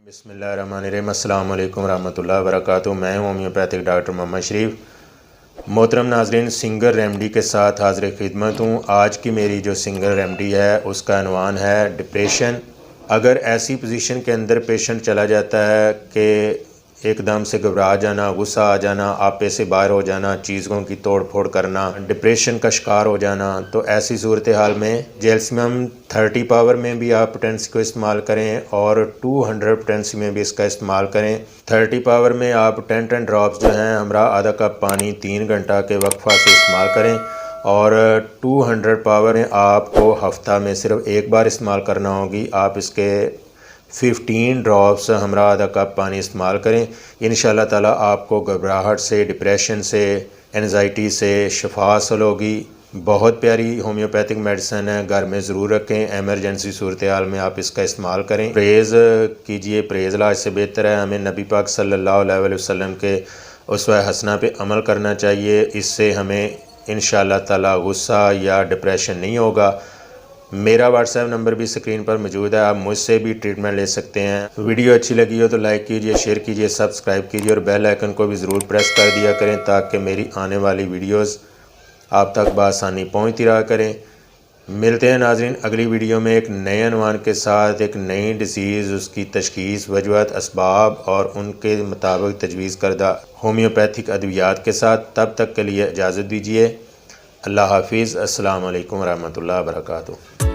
بسم اللہ الرحمن الرحیم۔ السلام علیکم ورحمۃ اللہ وبرکاتہ۔ میں ہوں ہومیوپیتھک ڈاکٹر محمد شریف۔ محترم ناظرین، سنگل ریمیڈی کے ساتھ حاضر خدمت ہوں۔ آج کی میری جو سنگل ریمیڈی ہے اس کا عنوان ہے ڈپریشن۔ اگر ایسی پوزیشن کے اندر پیشنٹ چلا جاتا ہے کہ ایک دم سے گھبرا جانا، غصہ آ جانا، آپے سے باہر ہو جانا، چیزوں کی توڑ پھوڑ کرنا، ڈپریشن کا شکار ہو جانا، تو ایسی صورتحال میں جیلسیم 30 پاور میں بھی آپ پوٹینسی کو استعمال کریں اور 200 پوٹینسی میں بھی اس کا استعمال کریں۔ 30 پاور میں آپ 10 ڈراپس جو ہیں ہمراہ آدھا کپ پانی 3 گھنٹہ کے وقفہ سے استعمال کریں، اور 200 پاور میں آپ کو ہفتہ میں صرف ایک بار استعمال کرنا ہوگی۔ آپ اس کے 15 ڈراپس ہمراہ آدھا کپ پانی استعمال کریں۔ انشاءاللہ تعالی آپ کو گھبراہٹ سے، ڈپریشن سے، انزائٹی سے شفا حاصل ہوگی۔ بہت پیاری ہومیوپیتھک میڈیسن ہے، گھر میں ضرور رکھیں۔ ایمرجنسی صورتحال میں آپ اس کا استعمال کریں۔ پرہیز کیجئے، پرہیز علاج سے بہتر ہے۔ ہمیں نبی پاک صلی اللہ علیہ وسلم کے اسوہ حسنہ پہ عمل کرنا چاہیے۔ اس سے ہمیں انشاءاللہ تعالی غصہ یا ڈپریشن نہیں ہوگا۔ میرا واٹس ایپ نمبر بھی اسکرین پر موجود ہے، آپ مجھ سے بھی ٹریٹمنٹ لے سکتے ہیں۔ ویڈیو اچھی لگی ہو تو لائک کیجئے، شیئر کیجئے، سبسکرائب کیجئے اور بیل آئیکن کو بھی ضرور پریس کر دیا کریں تاکہ میری آنے والی ویڈیوز آپ تک بآسانی پہنچتی رہا کریں۔ ملتے ہیں ناظرین اگلی ویڈیو میں ایک نئے عنوان کے ساتھ، ایک نئی ڈیزیز، اس کی تشخیص، وجوہات، اسباب اور ان کے مطابق تجویز کردہ ہومیوپیتھک ادویات کے ساتھ۔ تب تک کے لیے اجازت دیجیے۔ اللہ حافظ۔ السلام علیکم ورحمۃ اللہ وبرکاتہ۔